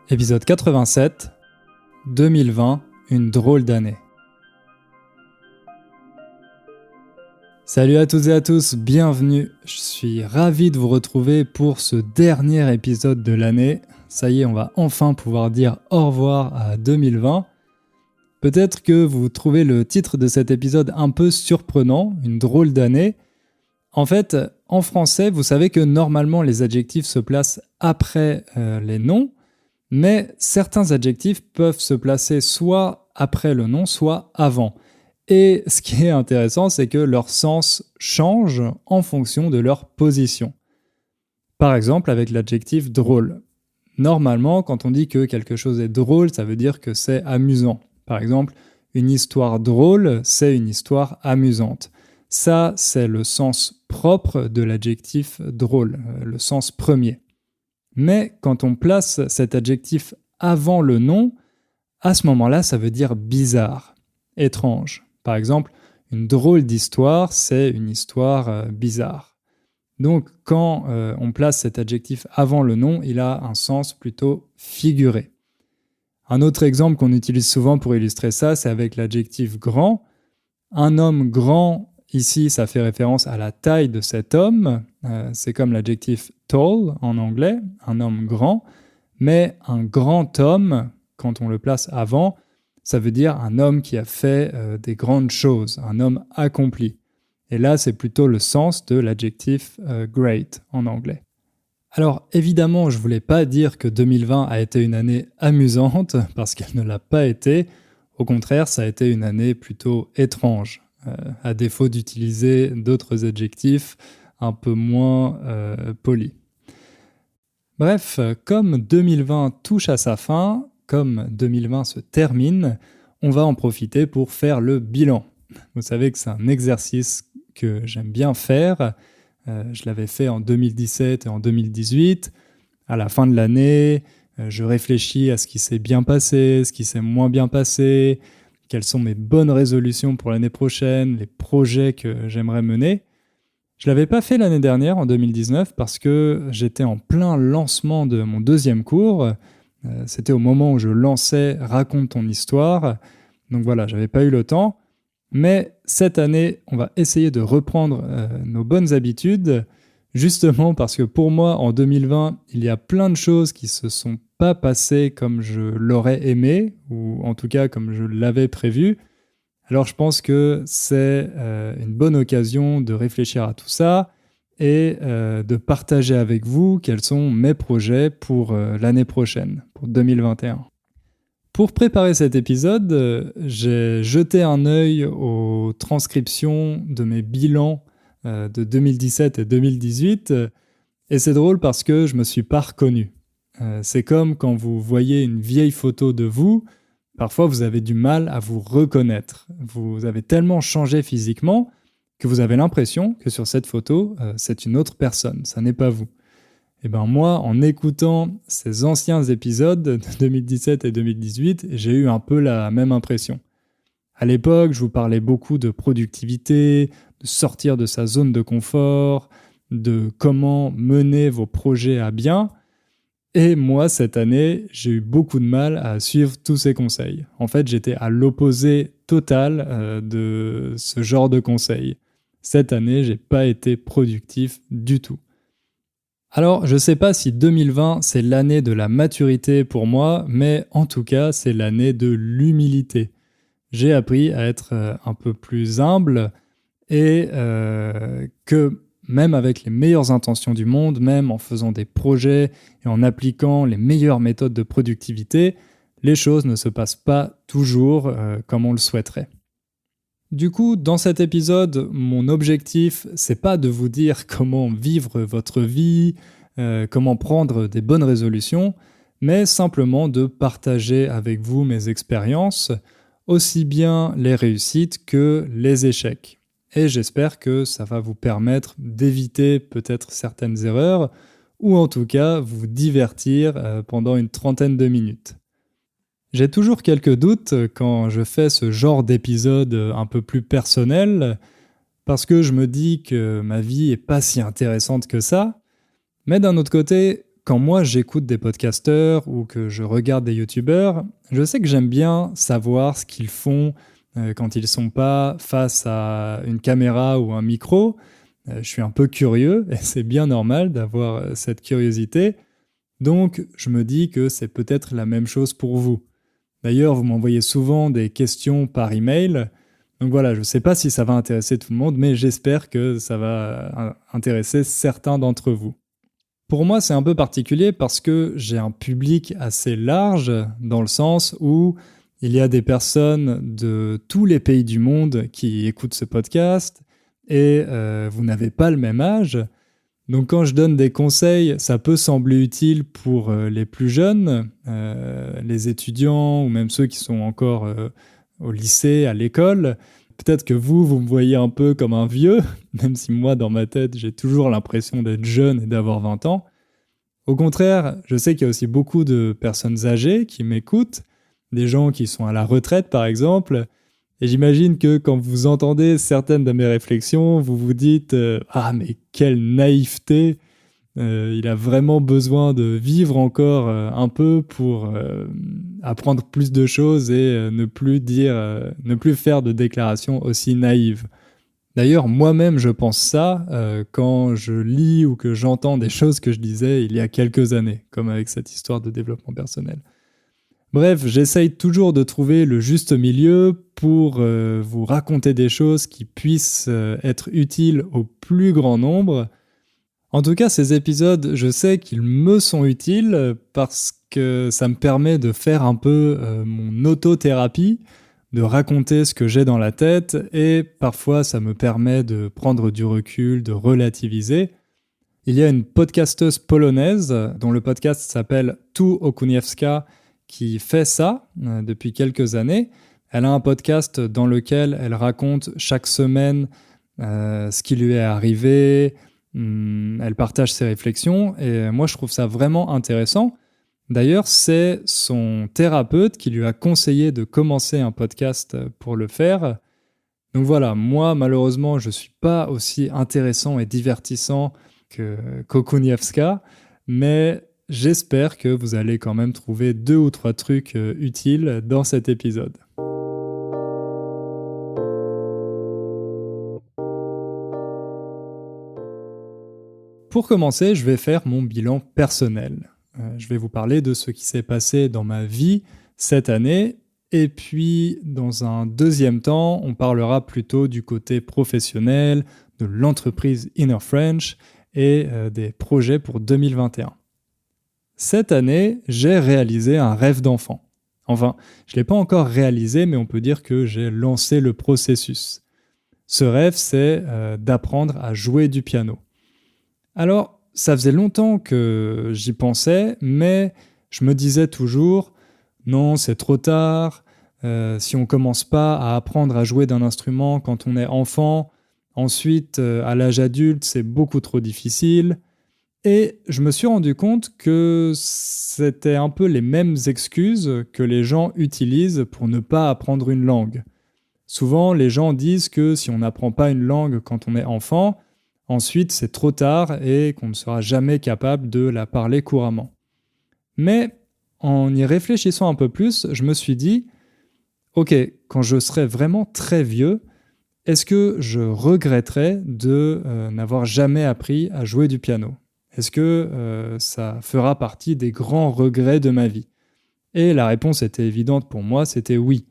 Épisode 87, 2020, une drôle d'année. Salut à toutes et à tous, bienvenue. Je suis ravi de vous retrouver pour ce dernier épisode de l'année. Ça y est, on va enfin pouvoir dire au revoir à 2020. Peut-être que vous trouvez le titre de cet épisode un peu surprenant, une drôle d'année. En fait, en français, vous savez que normalement les adjectifs se placent après les noms, mais certains adjectifs peuvent se placer soit après le nom, soit avant. Et ce qui est intéressant, c'est que leur sens change en fonction de leur position. Par exemple, avec l'adjectif drôle. Normalement, quand on dit que quelque chose est drôle, ça veut dire que c'est amusant. Par exemple, une histoire drôle, c'est une histoire amusante. Ça, c'est le sens propre de l'adjectif drôle, le sens premier. Mais quand on place cet adjectif avant le nom, à ce moment-là, ça veut dire bizarre, étrange. Par exemple, une drôle d'histoire, c'est une histoire bizarre. Donc, quand on place cet adjectif avant le nom, il a un sens plutôt figuré. Un autre exemple qu'on utilise souvent pour illustrer ça, c'est avec l'adjectif grand. Un homme grand, ici, ça fait référence à la taille de cet homme. C'est comme l'adjectif tall en anglais, un homme grand. Mais un grand homme, quand on le place avant, ça veut dire un homme qui a fait des grandes choses, un homme accompli. Et là, c'est plutôt le sens de l'adjectif great en anglais. Alors évidemment, je ne voulais pas dire que 2020 a été une année amusante, parce qu'elle ne l'a pas été. Au contraire, ça a été une année plutôt étrange, à défaut d'utiliser d'autres adjectifs un peu moins polis. Bref, comme 2020 touche à sa fin, comme 2020 se termine, on va en profiter pour faire le bilan. Vous savez que c'est un exercice que j'aime bien faire. Je l'avais fait en 2017 et en 2018. À la fin de l'année, je réfléchis à ce qui s'est bien passé, ce qui s'est moins bien passé, quelles sont mes bonnes résolutions pour l'année prochaine, les projets que j'aimerais mener. Je ne l'avais pas fait l'année dernière, en 2019, parce que j'étais en plein lancement de mon deuxième cours. C'était au moment où je lançais « Raconte ton histoire ». Donc voilà, je n'avais pas eu le temps. Mais cette année, on va essayer de reprendre nos bonnes habitudes, justement parce que pour moi, en 2020, il y a plein de choses qui ne se sont pas passées comme je l'aurais aimé, ou en tout cas comme je l'avais prévu. Alors je pense que c'est une bonne occasion de réfléchir à tout ça et de partager avec vous quels sont mes projets pour l'année prochaine, pour 2021. Pour préparer cet épisode, j'ai jeté un œil aux transcriptions de mes bilans de 2017 et 2018 et c'est drôle parce que je ne me suis pas reconnu. C'est comme quand vous voyez une vieille photo de vous, parfois vous avez du mal à vous reconnaître. Vous avez tellement changé physiquement que vous avez l'impression que sur cette photo, c'est une autre personne, ça n'est pas vous. Et ben moi, en écoutant ces anciens épisodes de 2017 et 2018, j'ai eu un peu la même impression. À l'époque, je vous parlais beaucoup de productivité, de sortir de sa zone de confort, de comment mener vos projets à bien. Et moi, cette année, j'ai eu beaucoup de mal à suivre tous ces conseils. En fait, j'étais à l'opposé total de ce genre de conseils. Cette année, j'ai pas été productif du tout. Alors, je ne sais pas si 2020, c'est l'année de la maturité pour moi, mais en tout cas, c'est l'année de l'humilité. J'ai appris à être un peu plus humble et que même avec les meilleures intentions du monde, même en faisant des projets et en appliquant les meilleures méthodes de productivité, les choses ne se passent pas toujours comme on le souhaiterait. Du coup, dans cet épisode, mon objectif, c'est pas de vous dire comment vivre votre vie, comment prendre des bonnes résolutions, mais simplement de partager avec vous mes expériences, aussi bien les réussites que les échecs. Et j'espère que ça va vous permettre d'éviter peut-être certaines erreurs, ou en tout cas vous divertir pendant une trentaine de minutes. J'ai toujours quelques doutes quand je fais ce genre d'épisode un peu plus personnel, parce que je me dis que ma vie est pas si intéressante que ça, mais d'un autre côté, quand moi j'écoute des podcasteurs ou que je regarde des youtubeurs, je sais que j'aime bien savoir ce qu'ils font quand ils sont pas face à une caméra ou un micro. Je suis un peu curieux et c'est bien normal d'avoir cette curiosité. Donc je me dis que c'est peut-être la même chose pour vous. D'ailleurs, vous m'envoyez souvent des questions par email. Donc voilà, je ne sais pas si ça va intéresser tout le monde, mais j'espère que ça va intéresser certains d'entre vous. Pour moi, c'est un peu particulier parce que j'ai un public assez large dans le sens où il y a des personnes de tous les pays du monde qui écoutent ce podcast et vous n'avez pas le même âge. Donc quand je donne des conseils, ça peut sembler utile pour les plus jeunes, les étudiants ou même ceux qui sont encore au lycée, à l'école. Peut-être que vous me voyez un peu comme un vieux, même si moi, dans ma tête, j'ai toujours l'impression d'être jeune et d'avoir 20 ans. Au contraire, je sais qu'il y a aussi beaucoup de personnes âgées qui m'écoutent, des gens qui sont à la retraite par exemple, et j'imagine que quand vous entendez certaines de mes réflexions, vous vous dites « Ah mais quelle naïveté !» Il a vraiment besoin de vivre encore un peu pour apprendre plus de choses et ne plus faire de déclarations aussi naïves. D'ailleurs, moi-même, je pense ça quand je lis ou que j'entends des choses que je disais il y a quelques années, comme avec cette histoire de développement personnel. Bref, j'essaye toujours de trouver le juste milieu pour vous raconter des choses qui puissent être utiles au plus grand nombre. En tout cas, ces épisodes, je sais qu'ils me sont utiles parce que ça me permet de faire un peu mon autothérapie, de raconter ce que j'ai dans la tête et parfois ça me permet de prendre du recul, de relativiser. Il y a une podcasteuse polonaise dont le podcast s'appelle Tu Okuniewska qui fait ça depuis quelques années. Elle a un podcast dans lequel elle raconte chaque semaine ce qui lui est arrivé, elle partage ses réflexions et moi je trouve ça vraiment intéressant. D'ailleurs, c'est son thérapeute qui lui a conseillé de commencer un podcast pour le faire. Donc voilà, moi malheureusement je ne suis pas aussi intéressant et divertissant que Okuniewska, mais j'espère que vous allez quand même trouver 2 ou 3 trucs utiles dans cet épisode. Pour commencer, je vais faire mon bilan personnel. Je vais vous parler de ce qui s'est passé dans ma vie cette année. Et puis, dans un deuxième temps, on parlera plutôt du côté professionnel, de l'entreprise Inner French et des projets pour 2021. Cette année, j'ai réalisé un rêve d'enfant. Enfin, je ne l'ai pas encore réalisé, mais on peut dire que j'ai lancé le processus. Ce rêve, c'est d'apprendre à jouer du piano. Alors, ça faisait longtemps que j'y pensais, mais je me disais toujours « Non, c'est trop tard. Si on ne commence pas à apprendre à jouer d'un instrument quand on est enfant, ensuite, à l'âge adulte, c'est beaucoup trop difficile. » Et je me suis rendu compte que c'était un peu les mêmes excuses que les gens utilisent pour ne pas apprendre une langue. Souvent, les gens disent que si on n'apprend pas une langue quand on est enfant, ensuite c'est trop tard et qu'on ne sera jamais capable de la parler couramment. Mais en y réfléchissant un peu plus, je me suis dit « Ok, quand je serai vraiment très vieux, est-ce que je regretterai de n'avoir jamais appris à jouer du piano ? Est-ce que ça fera partie des grands regrets de ma vie ?» Et la réponse était évidente pour moi, c'était oui.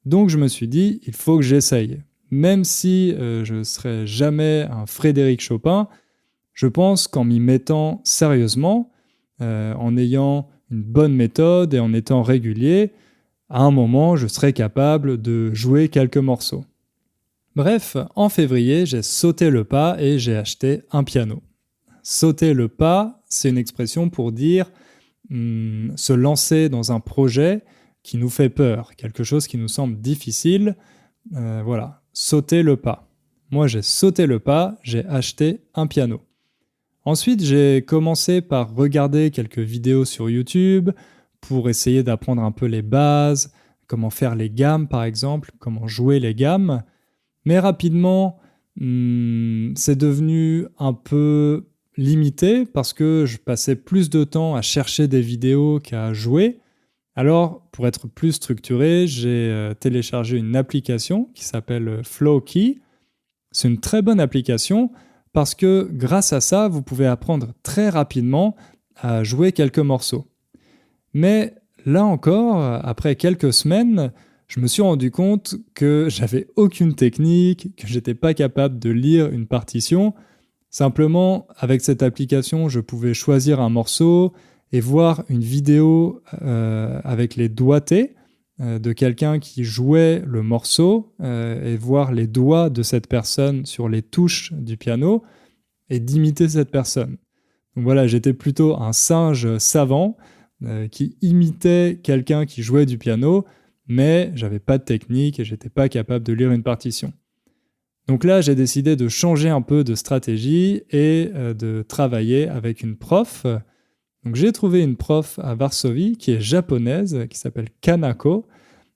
Donc je me suis dit, il faut que j'essaye. Même si je ne serai jamais un Frédéric Chopin, je pense qu'en m'y mettant sérieusement, en ayant une bonne méthode et en étant régulier, à un moment, je serai capable de jouer quelques morceaux. Bref, en février, j'ai sauté le pas et j'ai acheté un piano. Sauter le pas, c'est une expression pour dire se lancer dans un projet qui nous fait peur, quelque chose qui nous semble difficile. Voilà, sauter le pas. Moi, j'ai sauté le pas, j'ai acheté un piano. Ensuite, j'ai commencé par regarder quelques vidéos sur YouTube pour essayer d'apprendre un peu les bases, comment faire les gammes par exemple, comment jouer les gammes. Mais rapidement, c'est devenu un peu limité parce que je passais plus de temps à chercher des vidéos qu'à jouer. Alors, pour être plus structuré, j'ai téléchargé une application qui s'appelle Flowkey. C'est une très bonne application parce que grâce à ça, vous pouvez apprendre très rapidement à jouer quelques morceaux. Mais là encore, après quelques semaines, je me suis rendu compte que j'avais aucune technique, que j'étais pas capable de lire une partition. Simplement, avec cette application, je pouvais choisir un morceau et voir une vidéo avec les doigtés de quelqu'un qui jouait le morceau et voir les doigts de cette personne sur les touches du piano et d'imiter cette personne. Donc voilà, j'étais plutôt un singe savant qui imitait quelqu'un qui jouait du piano, mais j'avais pas de technique et j'étais pas capable de lire une partition. Donc là, j'ai décidé de changer un peu de stratégie et de travailler avec une prof. Donc j'ai trouvé une prof à Varsovie qui est japonaise, qui s'appelle Kanako,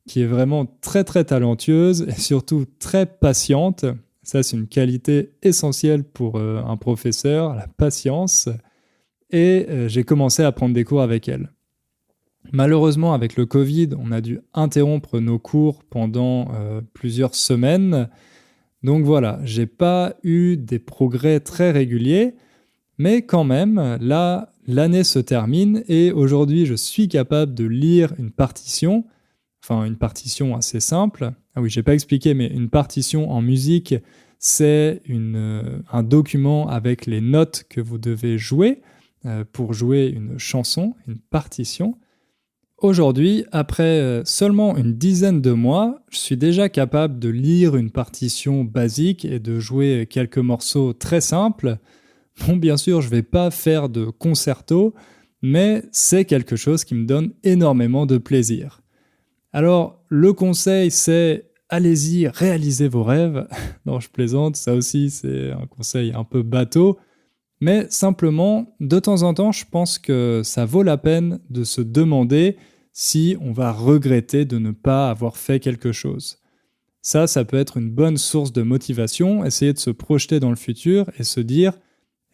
qui est vraiment très très talentueuse et surtout très patiente. Ça, c'est une qualité essentielle pour un professeur, la patience. Et j'ai commencé à prendre des cours avec elle. Malheureusement, avec le Covid, on a dû interrompre nos cours pendant plusieurs semaines. Donc voilà, j'ai pas eu des progrès très réguliers, mais quand même, là, l'année se termine et aujourd'hui, je suis capable de lire une partition assez simple. Ah oui, j'ai pas expliqué, mais une partition en musique, c'est un document avec les notes que vous devez jouer pour jouer une chanson, une partition. Aujourd'hui, après seulement une dizaine de mois, je suis déjà capable de lire une partition basique et de jouer quelques morceaux très simples. Bon, bien sûr, je ne vais pas faire de concerto, mais c'est quelque chose qui me donne énormément de plaisir. Alors, le conseil, c'est allez-y, réalisez vos rêves. Non, je plaisante, ça aussi, c'est un conseil un peu bateau. Mais simplement, de temps en temps, je pense que ça vaut la peine de se demander si on va regretter de ne pas avoir fait quelque chose. Ça peut être une bonne source de motivation, essayer de se projeter dans le futur et se dire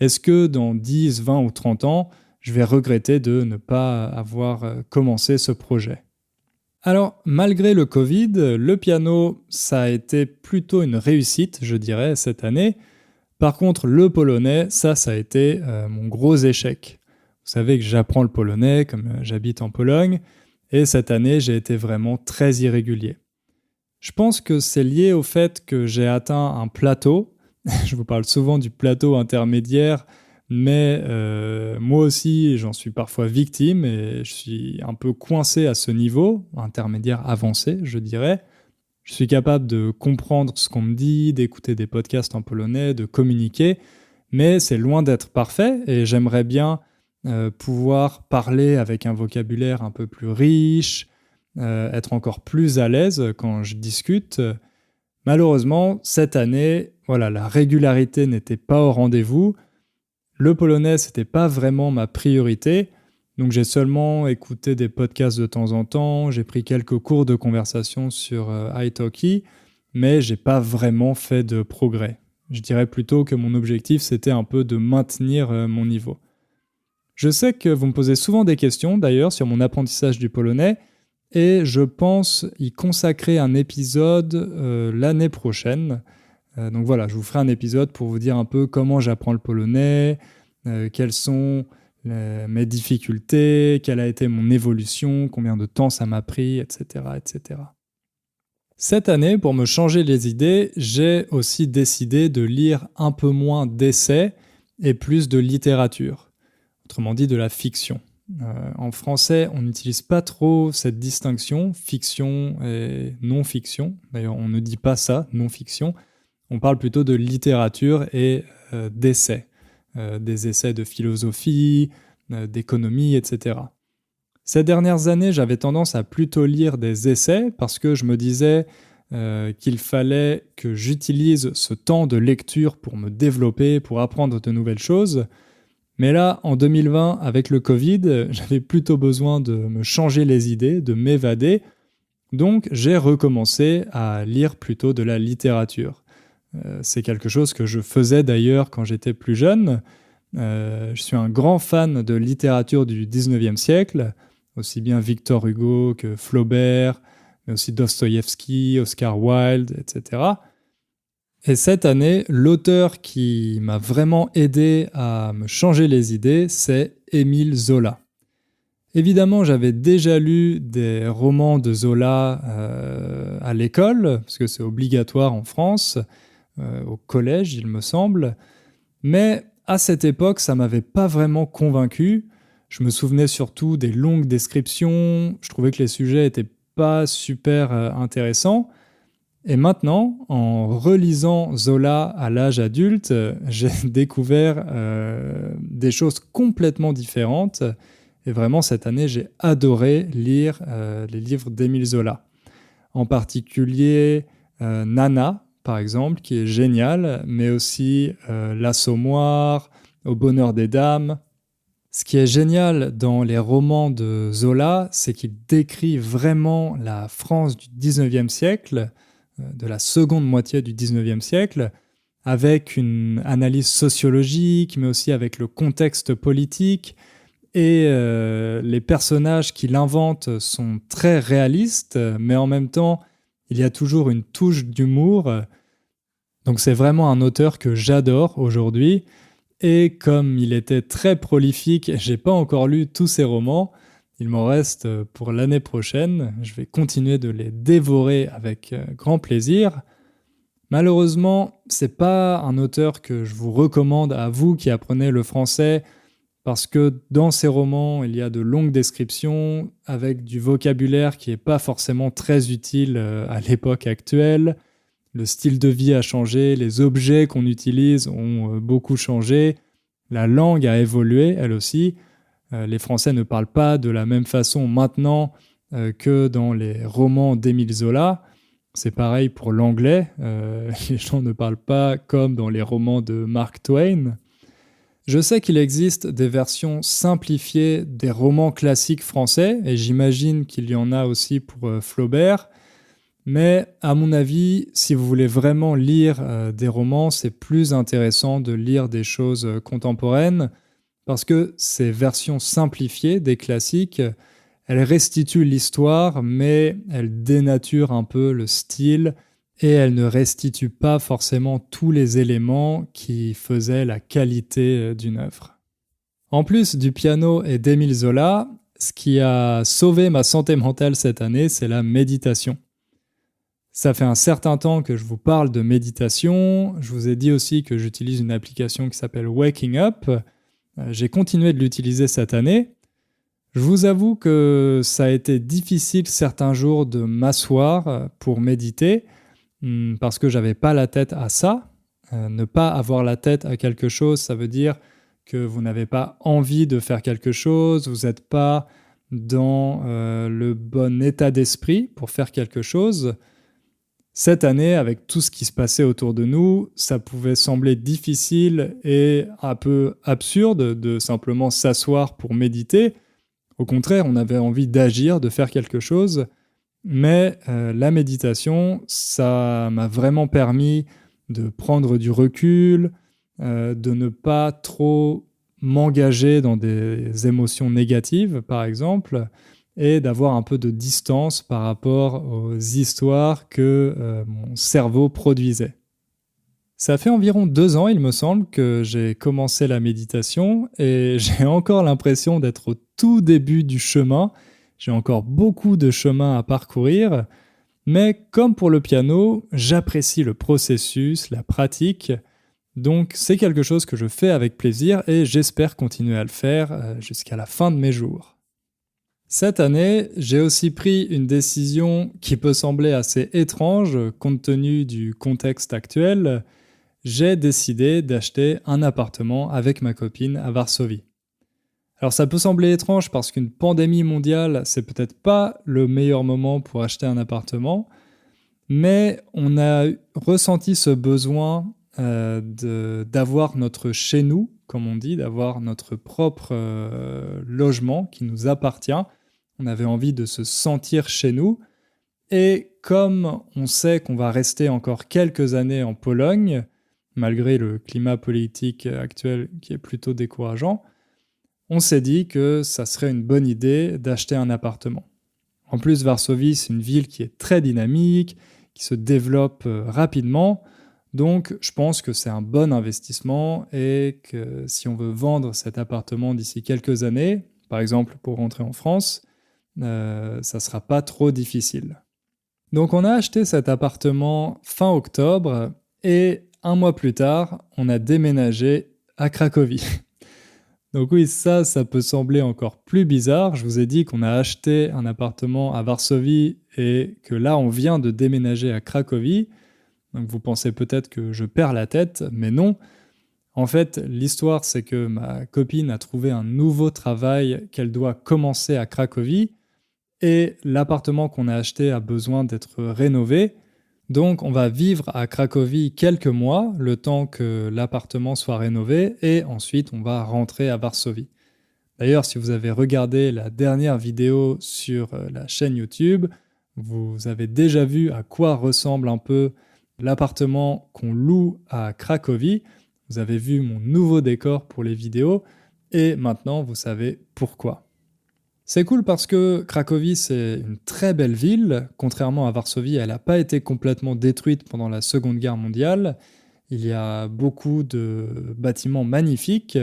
est-ce que dans 10, 20 ou 30 ans, je vais regretter de ne pas avoir commencé ce projet. Alors, malgré le Covid, le piano, ça a été plutôt une réussite, je dirais, cette année. Par contre, le polonais, ça a été mon gros échec. Vous savez que j'apprends le polonais, comme j'habite en Pologne, et cette année, j'ai été vraiment très irrégulier. Je pense que c'est lié au fait que j'ai atteint un plateau. Je vous parle souvent du plateau intermédiaire, mais moi aussi, j'en suis parfois victime et je suis un peu coincé à ce niveau, intermédiaire avancé, je dirais. Je suis capable de comprendre ce qu'on me dit, d'écouter des podcasts en polonais, de communiquer, mais c'est loin d'être parfait et j'aimerais bien pouvoir parler avec un vocabulaire un peu plus riche, être encore plus à l'aise quand je discute. Malheureusement, cette année, voilà, la régularité n'était pas au rendez-vous. Le polonais, c'était pas vraiment ma priorité. Donc j'ai seulement écouté des podcasts de temps en temps, j'ai pris quelques cours de conversation sur italki, mais j'ai pas vraiment fait de progrès. Je dirais plutôt que mon objectif, c'était un peu de maintenir mon niveau. Je sais que vous me posez souvent des questions, d'ailleurs, sur mon apprentissage du polonais, et je pense y consacrer un épisode l'année prochaine. Donc voilà, je vous ferai un épisode pour vous dire un peu comment j'apprends le polonais, quelles sont mes difficultés, quelle a été mon évolution, combien de temps ça m'a pris, etc., etc. Cette année, pour me changer les idées, j'ai aussi décidé de lire un peu moins d'essais et plus de littérature. Autrement dit, de la fiction. En français, on n'utilise pas trop cette distinction, fiction et non-fiction. D'ailleurs, on ne dit pas ça, non-fiction. On parle plutôt de littérature et d'essais. Des essais de philosophie, d'économie, etc. Ces dernières années, j'avais tendance à plutôt lire des essais parce que je me disais qu'il fallait que j'utilise ce temps de lecture pour me développer, pour apprendre de nouvelles choses. Mais là, en 2020, avec le Covid, j'avais plutôt besoin de me changer les idées, de m'évader. Donc, j'ai recommencé à lire plutôt de la littérature. C'est quelque chose que je faisais d'ailleurs quand j'étais plus jeune, Je suis un grand fan de littérature du 19e siècle, aussi bien Victor Hugo que Flaubert, mais aussi Dostoïevski, Oscar Wilde, etc. Et cette année, l'auteur qui m'a vraiment aidé à me changer les idées, c'est Émile Zola. Évidemment, j'avais déjà lu des romans de Zola à l'école, parce que c'est obligatoire en France, au collège, il me semble. Mais à cette époque, ça ne m'avait pas vraiment convaincu. Je me souvenais surtout des longues descriptions, je trouvais que les sujets n'étaient pas super intéressants. Et maintenant, en relisant Zola à l'âge adulte, j'ai découvert des choses complètement différentes. Et vraiment, cette année, j'ai adoré lire les livres d'Émile Zola. En particulier Nana, par exemple, qui est génial, mais aussi L'Assommoir, Au bonheur des dames. Ce qui est génial dans les romans de Zola, c'est qu'il décrit vraiment la France du 19e siècle, de la seconde moitié du 19e siècle, avec une analyse sociologique, mais aussi avec le contexte politique. Et les personnages qu'il invente sont très réalistes, mais en même temps, il y a toujours une touche d'humour. Donc c'est vraiment un auteur que j'adore aujourd'hui. Et comme il était très prolifique, j'ai pas encore lu tous ses romans. Il m'en reste pour l'année prochaine. Je vais continuer de les dévorer avec grand plaisir. Malheureusement, c'est pas un auteur que je vous recommande à vous qui apprenez le français, parce que dans ses romans, il y a de longues descriptions avec du vocabulaire qui n'est pas forcément très utile à l'époque actuelle. Le style de vie a changé, les objets qu'on utilise ont beaucoup changé, la langue a évolué, elle aussi. Les Français ne parlent pas de la même façon maintenant que dans les romans d'Émile Zola. C'est pareil pour l'anglais, les gens ne parlent pas comme dans les romans de Mark Twain. Je sais qu'il existe des versions simplifiées des romans classiques français, et j'imagine qu'il y en a aussi pour Flaubert. Mais à mon avis, si vous voulez vraiment lire des romans, c'est plus intéressant de lire des choses contemporaines, parce que ces versions simplifiées des classiques, elles restituent l'histoire, mais elles dénaturent un peu le style, et elles ne restituent pas forcément tous les éléments qui faisaient la qualité d'une œuvre. En plus du piano et d'Émile Zola, ce qui a sauvé ma santé mentale cette année, c'est la méditation. Ça fait un certain temps que je vous parle de méditation. Je vous ai dit aussi que j'utilise une application qui s'appelle Waking Up. J'ai continué de l'utiliser cette année. Je vous avoue que ça a été difficile certains jours de m'asseoir pour méditer, parce que j'avais pas la tête à ça. Ne pas avoir la tête à quelque chose, ça veut dire que vous n'avez pas envie de faire quelque chose, vous n'êtes pas dans le bon état d'esprit pour faire quelque chose. Cette année, avec tout ce qui se passait autour de nous, ça pouvait sembler difficile et un peu absurde de simplement s'asseoir pour méditer. Au contraire, on avait envie d'agir, de faire quelque chose. Mais la méditation, ça m'a vraiment permis de prendre du recul, de ne pas trop m'engager dans des émotions négatives, par exemple, et d'avoir un peu de distance par rapport aux histoires que mon cerveau produisait. Ça fait environ 2 ans, il me semble, que j'ai commencé la méditation et j'ai encore l'impression d'être au tout début du chemin. J'ai encore beaucoup de chemin à parcourir, mais comme pour le piano, j'apprécie le processus, la pratique, donc c'est quelque chose que je fais avec plaisir et j'espère continuer à le faire jusqu'à la fin de mes jours. Cette année, j'ai aussi pris une décision qui peut sembler assez étrange compte tenu du contexte actuel. J'ai décidé d'acheter un appartement avec ma copine à Varsovie. Alors ça peut sembler étrange parce qu'une pandémie mondiale, c'est peut-être pas le meilleur moment pour acheter un appartement, mais on a ressenti ce besoin d'avoir notre chez nous, comme on dit, d'avoir notre propre logement qui nous appartient. On avait envie de se sentir chez nous. Et comme on sait qu'on va rester encore quelques années en Pologne, malgré le climat politique actuel qui est plutôt décourageant, on s'est dit que ça serait une bonne idée d'acheter un appartement. En plus, Varsovie, c'est une ville qui est très dynamique, qui se développe rapidement, donc je pense que c'est un bon investissement et que si on veut vendre cet appartement d'ici quelques années, par exemple pour rentrer en France, ça ne sera pas trop difficile. Donc on a acheté cet appartement fin octobre et un mois plus tard, on a déménagé à Cracovie. Donc oui, ça peut sembler encore plus bizarre. Je vous ai dit qu'on a acheté un appartement à Varsovie et que là, on vient de déménager à Cracovie. Donc vous pensez peut-être que je perds la tête, mais non. En fait, l'histoire, c'est que ma copine a trouvé un nouveau travail qu'elle doit commencer à Cracovie et l'appartement qu'on a acheté a besoin d'être rénové. Donc on va vivre à Cracovie quelques mois, le temps que l'appartement soit rénové, et ensuite on va rentrer à Varsovie. D'ailleurs, si vous avez regardé la dernière vidéo sur la chaîne YouTube, vous avez déjà vu à quoi ressemble un peu l'appartement qu'on loue à Cracovie. Vous avez vu mon nouveau décor pour les vidéos, et maintenant vous savez pourquoi. C'est cool parce que Cracovie, c'est une très belle ville. Contrairement à Varsovie, elle n'a pas été complètement détruite pendant la Seconde Guerre mondiale. Il y a beaucoup de bâtiments magnifiques.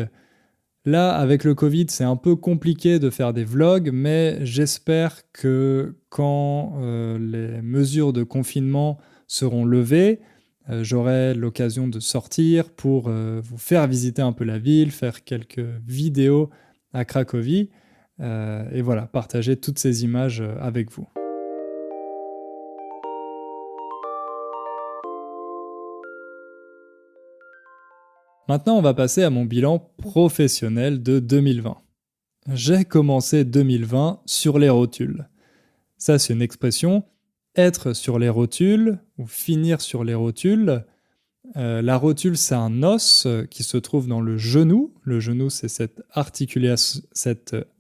Là, avec le Covid, c'est un peu compliqué de faire des vlogs, mais j'espère que quand les mesures de confinement seront levées, j'aurai l'occasion de sortir pour vous faire visiter un peu la ville, faire quelques vidéos à Cracovie. Et voilà, partager toutes ces images avec vous. Maintenant, on va passer à mon bilan professionnel de 2020. J'ai commencé 2020 sur les rotules. Ça, c'est une expression, être sur les rotules ou finir sur les rotules. La rotule, c'est un os qui se trouve dans le genou. Le genou, c'est cette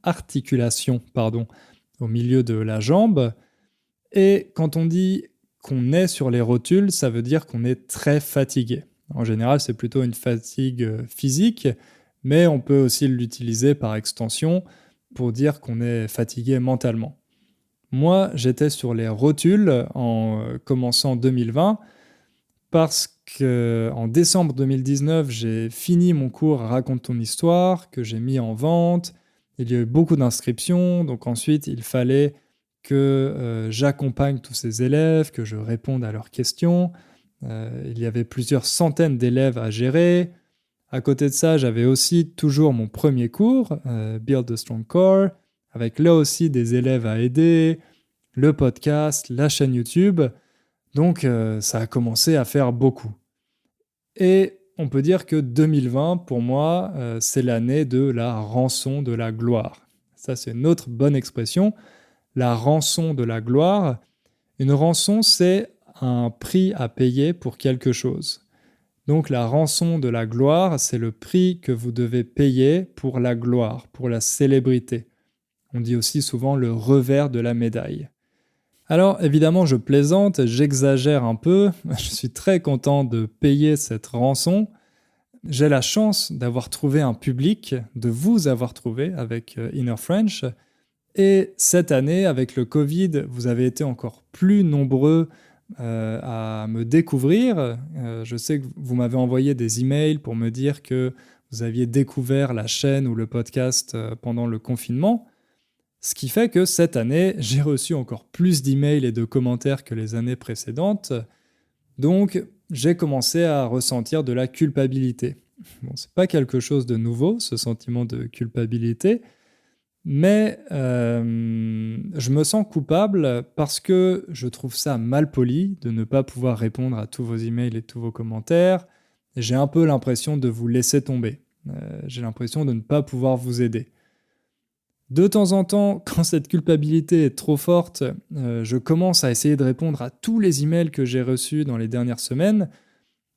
articulation au milieu de la jambe. Et quand on dit qu'on est sur les rotules, ça veut dire qu'on est très fatigué. En général, c'est plutôt une fatigue physique, mais on peut aussi l'utiliser par extension pour dire qu'on est fatigué mentalement. Moi, j'étais sur les rotules en commençant 2020 parce qu'en décembre 2019, j'ai fini mon cours Raconte ton histoire, que j'ai mis en vente. Il y a eu beaucoup d'inscriptions, donc ensuite, il fallait que j'accompagne tous ces élèves, que je réponde à leurs questions. Il y avait plusieurs centaines d'élèves à gérer. À côté de ça, j'avais aussi toujours mon premier cours, Build a Strong Core, avec là aussi des élèves à aider, le podcast, la chaîne YouTube. Donc ça a commencé à faire beaucoup. Et on peut dire que 2020, pour moi, c'est l'année de la rançon de la gloire. Ça, c'est une autre bonne expression. La rançon de la gloire. Une rançon, c'est un prix à payer pour quelque chose. Donc la rançon de la gloire, c'est le prix que vous devez payer pour la gloire, pour la célébrité. On dit aussi souvent le revers de la médaille. Alors évidemment, je plaisante, j'exagère un peu, je suis très content de payer cette rançon. J'ai la chance d'avoir trouvé un public, de vous avoir trouvé avec Inner French. Et cette année, avec le Covid, vous avez été encore plus nombreux à me découvrir. Je sais que vous m'avez envoyé des emails pour me dire que vous aviez découvert la chaîne ou le podcast pendant le confinement. Ce qui fait que cette année, j'ai reçu encore plus d'emails et de commentaires que les années précédentes. Donc, j'ai commencé à ressentir de la culpabilité. Bon, c'est pas quelque chose de nouveau, ce sentiment de culpabilité, mais je me sens coupable parce que je trouve ça mal poli de ne pas pouvoir répondre à tous vos emails et tous vos commentaires. J'ai un peu l'impression de vous laisser tomber. J'ai l'impression de ne pas pouvoir vous aider. De temps en temps, quand cette culpabilité est trop forte, je commence à essayer de répondre à tous les emails que j'ai reçus dans les dernières semaines.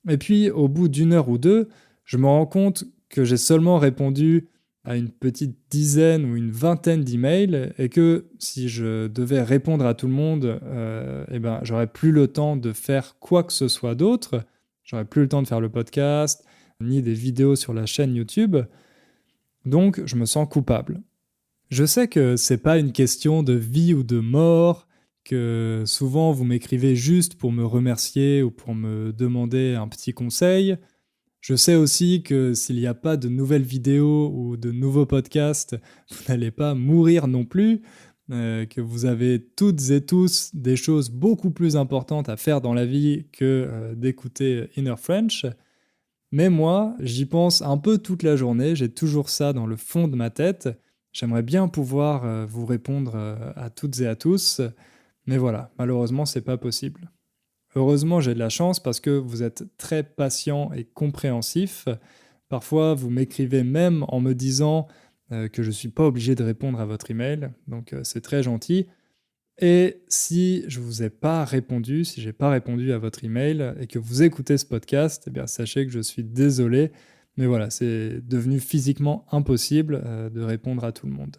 Et puis, au bout d'une heure ou deux, je me rends compte que j'ai seulement répondu à une petite dizaine ou une vingtaine d'emails et que si je devais répondre à tout le monde, j'aurais plus le temps de faire quoi que ce soit d'autre. j'aurais plus le temps de faire le podcast, ni des vidéos sur la chaîne YouTube. Donc, je me sens coupable. Je sais que c'est pas une question de vie ou de mort, que souvent vous m'écrivez juste pour me remercier ou pour me demander un petit conseil. Je sais aussi que s'il n'y a pas de nouvelles vidéos ou de nouveaux podcasts, vous n'allez pas mourir non plus, que vous avez toutes et tous des choses beaucoup plus importantes à faire dans la vie que d'écouter Inner French. Mais moi, j'y pense un peu toute la journée, j'ai toujours ça dans le fond de ma tête. J'aimerais bien pouvoir vous répondre à toutes et à tous, mais voilà, malheureusement, c'est pas possible. Heureusement, j'ai de la chance parce que vous êtes très patient et compréhensif. Parfois, vous m'écrivez même en me disant que je ne suis pas obligé de répondre à votre email, donc c'est très gentil. Et si je ne vous ai pas répondu, si j'ai pas répondu à votre email et que vous écoutez ce podcast, eh bien, sachez que je suis désolé, mais voilà, c'est devenu physiquement impossible de répondre à tout le monde.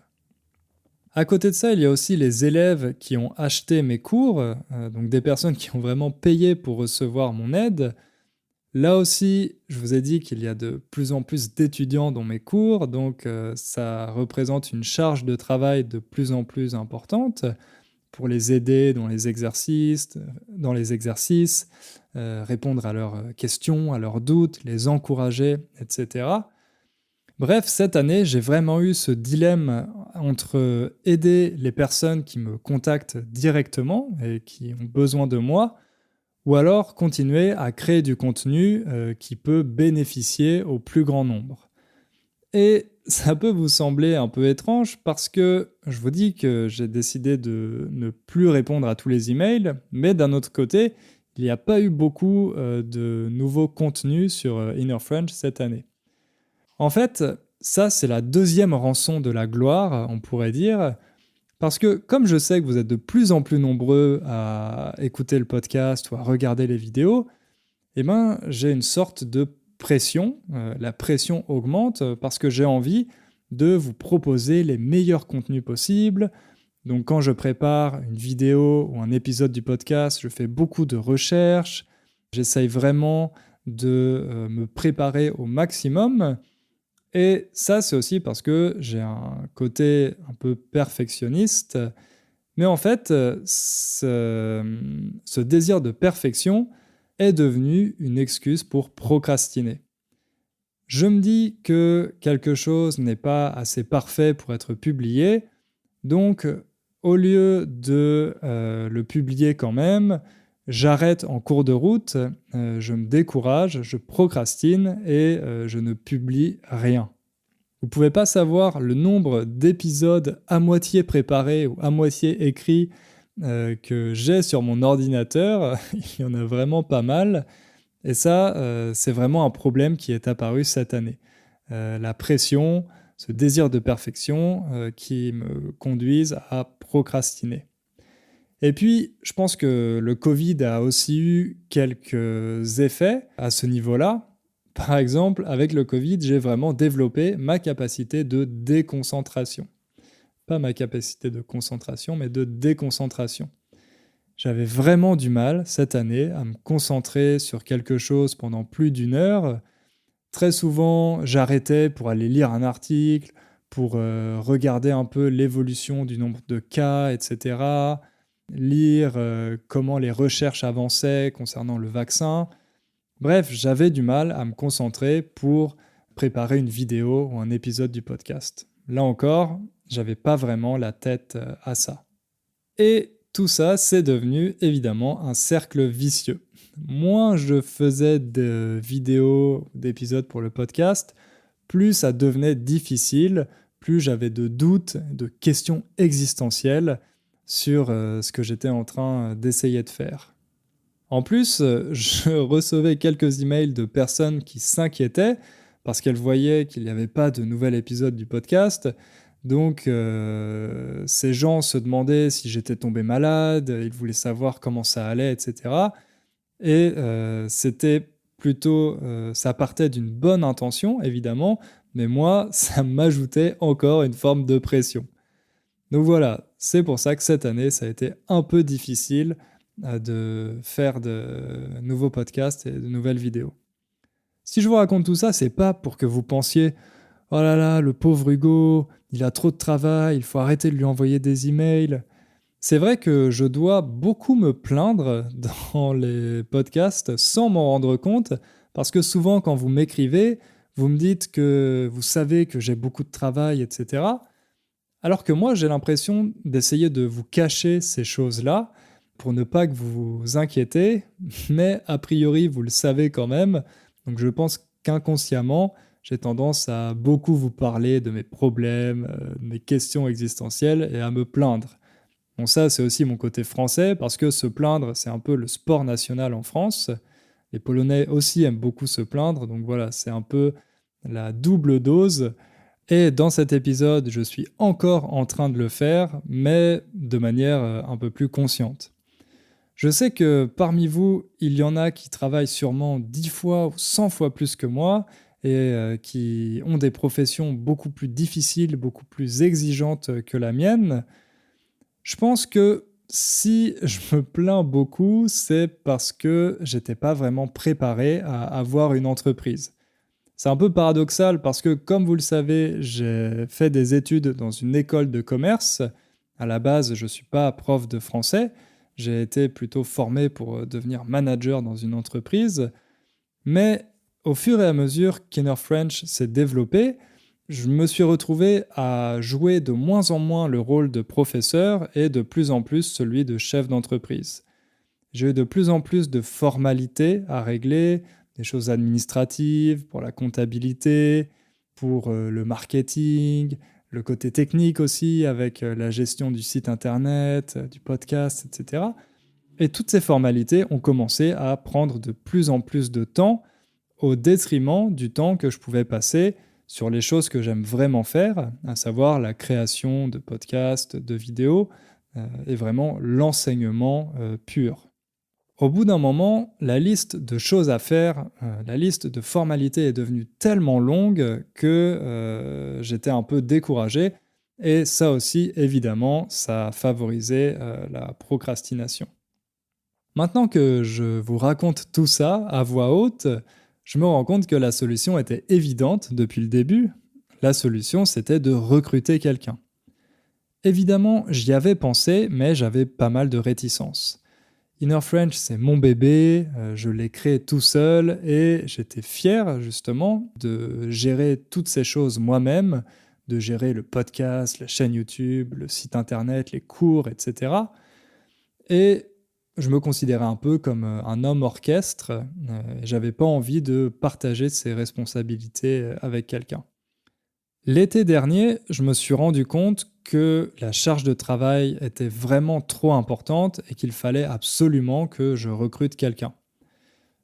À côté de ça, il y a aussi les élèves qui ont acheté mes cours, donc des personnes qui ont vraiment payé pour recevoir mon aide. Là aussi, je vous ai dit qu'il y a de plus en plus d'étudiants dans mes cours, donc ça représente une charge de travail de plus en plus importante pour les aider dans les exercices, répondre à leurs questions, à leurs doutes, les encourager, etc. Bref, cette année, j'ai vraiment eu ce dilemme entre aider les personnes qui me contactent directement et qui ont besoin de moi, ou alors continuer à créer du contenu qui peut bénéficier au plus grand nombre. Et ça peut vous sembler un peu étrange parce que je vous dis que j'ai décidé de ne plus répondre à tous les emails, mais d'un autre côté, il n'y a pas eu beaucoup de nouveaux contenus sur Inner French cette année. En fait, ça, c'est la deuxième rançon de la gloire, on pourrait dire, parce que comme je sais que vous êtes de plus en plus nombreux à écouter le podcast ou à regarder les vidéos, eh ben, j'ai une sorte de pression. La pression augmente parce que j'ai envie de vous proposer les meilleurs contenus possibles. Donc quand je prépare une vidéo ou un épisode du podcast, je fais beaucoup de recherches. J'essaye vraiment de me préparer au maximum. Et ça, c'est aussi parce que j'ai un côté un peu perfectionniste. Mais en fait, ce désir de perfection est devenu une excuse pour procrastiner. Je me dis que quelque chose n'est pas assez parfait pour être publié, donc au lieu de le publier quand même, j'arrête en cours de route, je me décourage, je procrastine et je ne publie rien. Vous ne pouvez pas savoir le nombre d'épisodes à moitié préparés ou à moitié écrits que j'ai sur mon ordinateur. Il y en a vraiment pas mal. Et ça, c'est vraiment un problème qui est apparu cette année. La pression, ce désir de perfection qui me conduisent à procrastiner. Et puis, je pense que le Covid a aussi eu quelques effets à ce niveau-là. Par exemple, avec le Covid, j'ai vraiment développé ma capacité de déconcentration. Pas ma capacité de concentration, mais de déconcentration. J'avais vraiment du mal cette année à me concentrer sur quelque chose pendant plus d'une heure. Très souvent, j'arrêtais pour aller lire un article, pour regarder un peu l'évolution du nombre de cas, etc. Lire comment les recherches avançaient concernant le vaccin. Bref, j'avais du mal à me concentrer pour préparer une vidéo ou un épisode du podcast. Là encore, j'avais pas vraiment la tête à ça. Et tout ça, c'est devenu évidemment un cercle vicieux. Moins je faisais de vidéos, d'épisodes pour le podcast, plus ça devenait difficile, plus j'avais de doutes, de questions existentielles sur ce que j'étais en train d'essayer de faire. En plus, je recevais quelques emails de personnes qui s'inquiétaient parce qu'elles voyaient qu'il n'y avait pas de nouvel épisode du podcast. Donc, ces gens se demandaient si j'étais tombé malade, ils voulaient savoir comment ça allait, etc. Et c'était plutôt, ça partait d'une bonne intention, évidemment, mais moi, ça m'ajoutait encore une forme de pression. Donc voilà, c'est pour ça que cette année, ça a été un peu difficile de faire de nouveaux podcasts et de nouvelles vidéos. Si je vous raconte tout ça, c'est pas pour que vous pensiez « Oh là là, le pauvre Hugo, il a trop de travail, il faut arrêter de lui envoyer des emails ». C'est vrai que je dois beaucoup me plaindre dans les podcasts sans m'en rendre compte, parce que souvent quand vous m'écrivez, vous me dites que vous savez que j'ai beaucoup de travail, etc. Alors que moi, j'ai l'impression d'essayer de vous cacher ces choses-là pour ne pas que vous vous inquiétez, mais a priori, vous le savez quand même. Donc je pense qu'inconsciemment, j'ai tendance à beaucoup vous parler de mes problèmes, de mes questions existentielles et à me plaindre. Bon, ça, c'est aussi mon côté français, parce que se plaindre, c'est un peu le sport national en France. Les Polonais aussi aiment beaucoup se plaindre, donc voilà, c'est un peu la double dose. Et dans cet épisode, je suis encore en train de le faire, mais de manière un peu plus consciente. Je sais que parmi vous, il y en a qui travaillent sûrement 10 fois ou 100 fois plus que moi et qui ont des professions beaucoup plus difficiles, beaucoup plus exigeantes que la mienne. Je pense que si je me plains beaucoup, c'est parce que j'étais pas vraiment préparé à avoir une entreprise. C'est un peu paradoxal parce que, comme vous le savez, j'ai fait des études dans une école de commerce. À la base, je ne suis pas prof de français. J'ai été plutôt formé pour devenir manager dans une entreprise. Mais au fur et à mesure qu'Inner French s'est développé, je me suis retrouvé à jouer de moins en moins le rôle de professeur et de plus en plus celui de chef d'entreprise. J'ai eu de plus en plus de formalités à régler, des choses administratives, pour la comptabilité, pour le marketing, le côté technique aussi, avec la gestion du site internet, du podcast, etc. Et toutes ces formalités ont commencé à prendre de plus en plus de temps au détriment du temps que je pouvais passer sur les choses que j'aime vraiment faire, à savoir la création de podcasts, de vidéos, et vraiment l'enseignement pur. Au bout d'un moment, la liste de choses à faire, la liste de formalités est devenue tellement longue que j'étais un peu découragé. Et ça aussi, évidemment, ça a favorisé la procrastination. Maintenant que je vous raconte tout ça à voix haute, je me rends compte que la solution était évidente depuis le début. La solution, c'était de recruter quelqu'un. Évidemment, j'y avais pensé, mais j'avais pas mal de réticences. Inner French, c'est mon bébé, je l'ai créé tout seul et j'étais fier justement de gérer toutes ces choses moi-même, de gérer le podcast, la chaîne YouTube, le site internet, les cours, etc. Et je me considérais un peu comme un homme orchestre, j'avais pas envie de partager ces responsabilités avec quelqu'un. L'été dernier, je me suis rendu compte que la charge de travail était vraiment trop importante et qu'il fallait absolument que je recrute quelqu'un.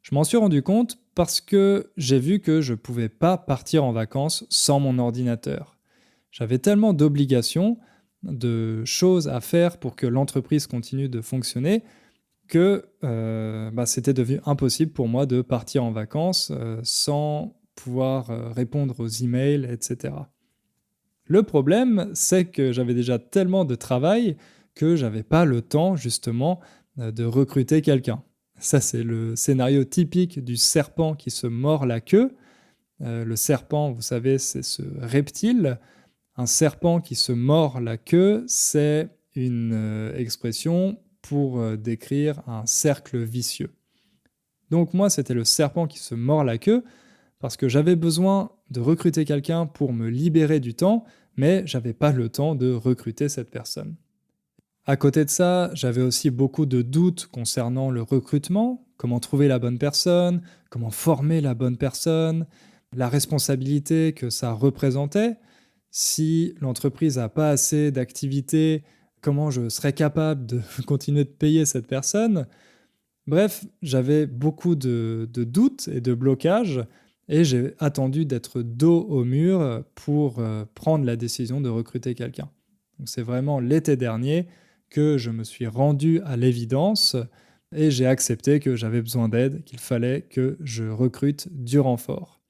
Je m'en suis rendu compte parce que j'ai vu que je ne pouvais pas partir en vacances sans mon ordinateur. J'avais tellement d'obligations, de choses à faire pour que l'entreprise continue de fonctionner que c'était devenu impossible pour moi de partir en vacances sans pouvoir répondre aux emails, etc. Le problème, c'est que j'avais déjà tellement de travail que j'avais pas le temps, justement, de recruter quelqu'un. Ça, c'est le scénario typique du serpent qui se mord la queue. Le serpent, vous savez, c'est ce reptile. Un serpent qui se mord la queue, c'est une expression pour décrire un cercle vicieux. Donc moi, c'était le serpent qui se mord la queue, parce que j'avais besoin de recruter quelqu'un pour me libérer du temps, mais j'avais pas le temps de recruter cette personne. À côté de ça, j'avais aussi beaucoup de doutes concernant le recrutement, comment trouver la bonne personne, comment former la bonne personne, la responsabilité que ça représentait. Si l'entreprise n'a pas assez d'activités, comment je serais capable de continuer de payer cette personne? Bref, j'avais beaucoup de doutes et de blocages et j'ai attendu d'être dos au mur pour prendre la décision de recruter quelqu'un. Donc c'est vraiment l'été dernier que je me suis rendu à l'évidence et j'ai accepté que j'avais besoin d'aide, qu'il fallait que je recrute du renfort.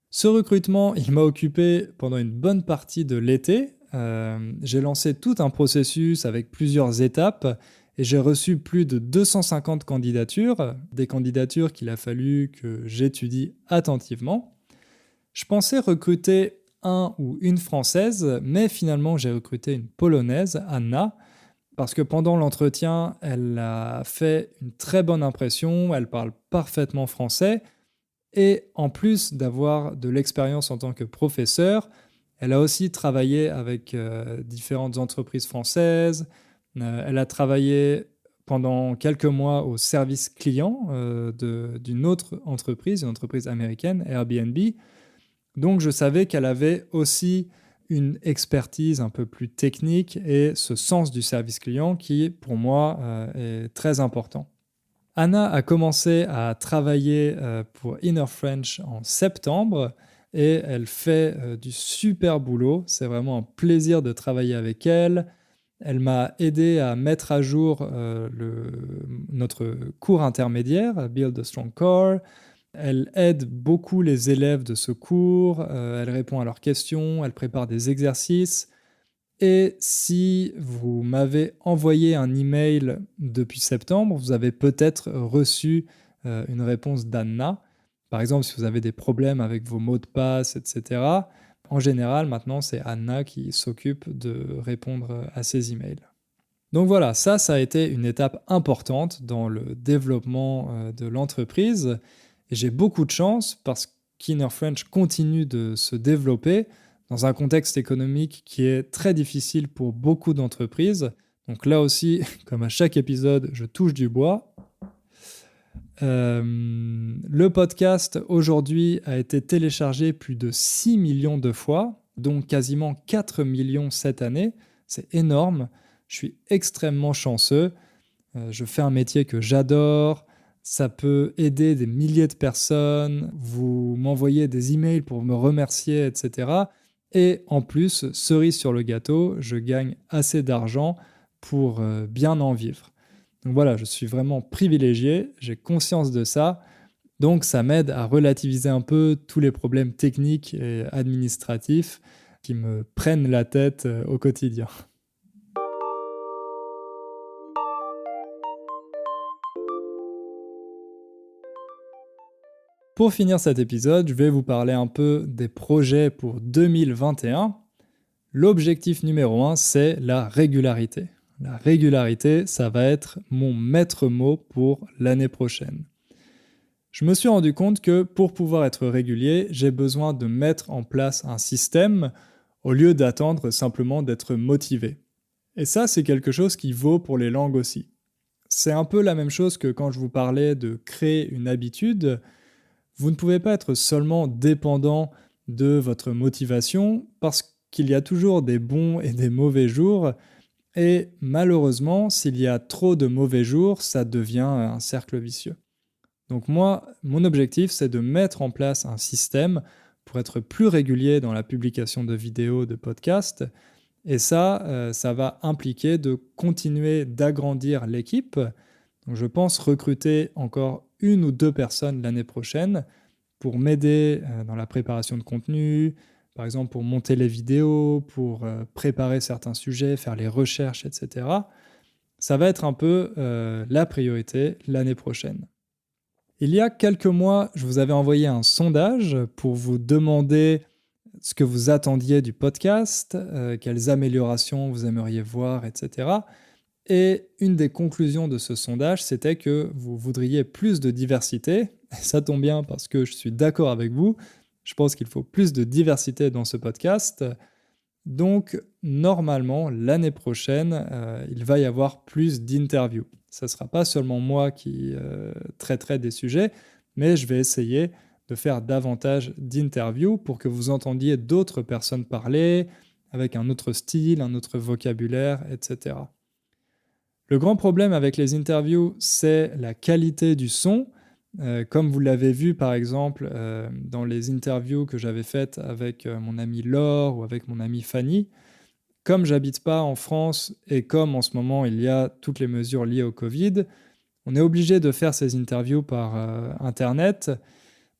Ce recrutement, il m'a occupé pendant une bonne partie de l'été. J'ai lancé tout un processus avec plusieurs étapes et j'ai reçu plus de 250 candidatures, des candidatures qu'il a fallu que j'étudie attentivement. Je pensais recruter un ou une Française, mais finalement j'ai recruté une Polonaise, Anna, parce que pendant l'entretien, elle a fait une très bonne impression, elle parle parfaitement français, et en plus d'avoir de l'expérience en tant que professeur, elle a aussi travaillé avec différentes entreprises françaises. Elle a travaillé pendant quelques mois au service client d'une autre entreprise, une entreprise américaine, Airbnb. Donc je savais qu'elle avait aussi une expertise un peu plus technique et ce sens du service client qui, pour moi, est très important. Anna a commencé à travailler pour Inner French en septembre et elle fait du super boulot. C'est vraiment un plaisir de travailler avec elle. Elle m'a aidé à mettre à jour notre cours intermédiaire, Build a Strong Core. Elle aide beaucoup les élèves de ce cours, elle répond à leurs questions, elle prépare des exercices. Et si vous m'avez envoyé un email depuis septembre, vous avez peut-être reçu une réponse d'Anna. Par exemple, si vous avez des problèmes avec vos mots de passe, etc. En général, maintenant, c'est Anna qui s'occupe de répondre à ces emails. Donc voilà, ça a été une étape importante dans le développement de l'entreprise. Et j'ai beaucoup de chance parce qu'Inner French continue de se développer dans un contexte économique qui est très difficile pour beaucoup d'entreprises. Donc là aussi, comme à chaque épisode, je touche du bois. Le podcast aujourd'hui a été téléchargé plus de 6 millions de fois, donc quasiment 4 millions cette année. C'est énorme. Je suis extrêmement chanceux. Je fais un métier que j'adore. Ça peut aider des milliers de personnes. Vous m'envoyez des emails pour me remercier, etc. Et en plus, cerise sur le gâteau, je gagne assez d'argent pour bien en vivre. Donc voilà, je suis vraiment privilégié, j'ai conscience de ça. Donc ça m'aide à relativiser un peu tous les problèmes techniques et administratifs qui me prennent la tête au quotidien. Pour finir cet épisode, je vais vous parler un peu des projets pour 2021. L'objectif numéro 1, c'est la régularité. La régularité, ça va être mon maître mot pour l'année prochaine. Je me suis rendu compte que pour pouvoir être régulier, j'ai besoin de mettre en place un système au lieu d'attendre simplement d'être motivé. Et ça, c'est quelque chose qui vaut pour les langues aussi. C'est un peu la même chose que quand je vous parlais de créer une habitude. Vous ne pouvez pas être seulement dépendant de votre motivation parce qu'il y a toujours des bons et des mauvais jours. Et malheureusement, s'il y a trop de mauvais jours, ça devient un cercle vicieux. Donc moi, mon objectif, c'est de mettre en place un système pour être plus régulier dans la publication de vidéos, de podcasts. Et ça va impliquer de continuer d'agrandir l'équipe. Donc je pense recruter encore 1 ou 2 personnes l'année prochaine pour m'aider dans la préparation de contenu, par exemple pour monter les vidéos, pour préparer certains sujets, faire les recherches, etc. Ça va être un peu la priorité l'année prochaine. Il y a quelques mois, je vous avais envoyé un sondage pour vous demander ce que vous attendiez du podcast, quelles améliorations vous aimeriez voir, etc. Et une des conclusions de ce sondage, c'était que vous voudriez plus de diversité. Et ça tombe bien parce que je suis d'accord avec vous. Je pense qu'il faut plus de diversité dans ce podcast. Donc, normalement, l'année prochaine, il va y avoir plus d'interviews. Ce ne sera pas seulement moi qui traiterai des sujets, mais je vais essayer de faire davantage d'interviews pour que vous entendiez d'autres personnes parler avec un autre style, un autre vocabulaire, etc. Le grand problème avec les interviews, c'est la qualité du son. Comme vous l'avez vu par exemple dans les interviews que j'avais faites avec mon amie Laure ou avec mon amie Fanny, comme j'habite pas en France et comme en ce moment il y a toutes les mesures liées au Covid, on est obligé de faire ces interviews par Internet.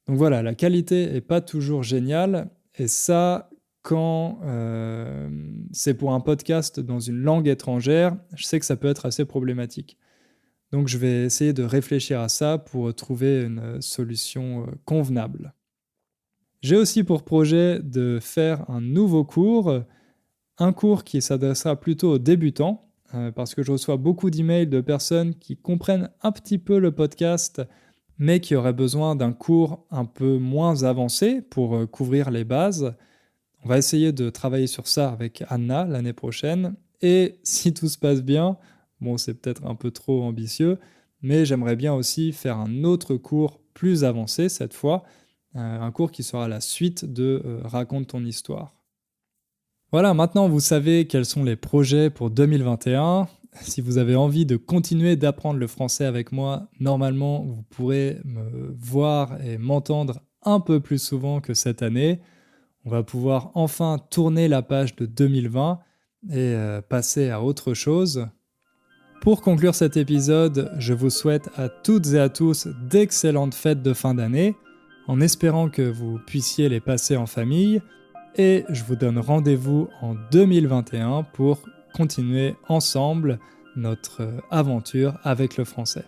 Donc voilà, la qualité n'est pas toujours géniale et ça, quand c'est pour un podcast dans une langue étrangère, je sais que ça peut être assez problématique. Donc je vais essayer de réfléchir à ça pour trouver une solution convenable. J'ai aussi pour projet de faire un nouveau cours, un cours qui s'adressera plutôt aux débutants, parce que je reçois beaucoup d'emails de personnes qui comprennent un petit peu le podcast, mais qui auraient besoin d'un cours un peu moins avancé pour couvrir les bases. On va essayer de travailler sur ça avec Anna l'année prochaine. Et si tout se passe bien, bon, c'est peut-être un peu trop ambitieux, mais j'aimerais bien aussi faire un autre cours plus avancé cette fois, un cours qui sera la suite de Raconte ton histoire. Voilà, maintenant vous savez quels sont les projets pour 2021. Si vous avez envie de continuer d'apprendre le français avec moi, normalement vous pourrez me voir et m'entendre un peu plus souvent que cette année. On va pouvoir enfin tourner la page de 2020 et passer à autre chose. Pour conclure cet épisode, je vous souhaite à toutes et à tous d'excellentes fêtes de fin d'année, en espérant que vous puissiez les passer en famille, et je vous donne rendez-vous en 2021 pour continuer ensemble notre aventure avec le français.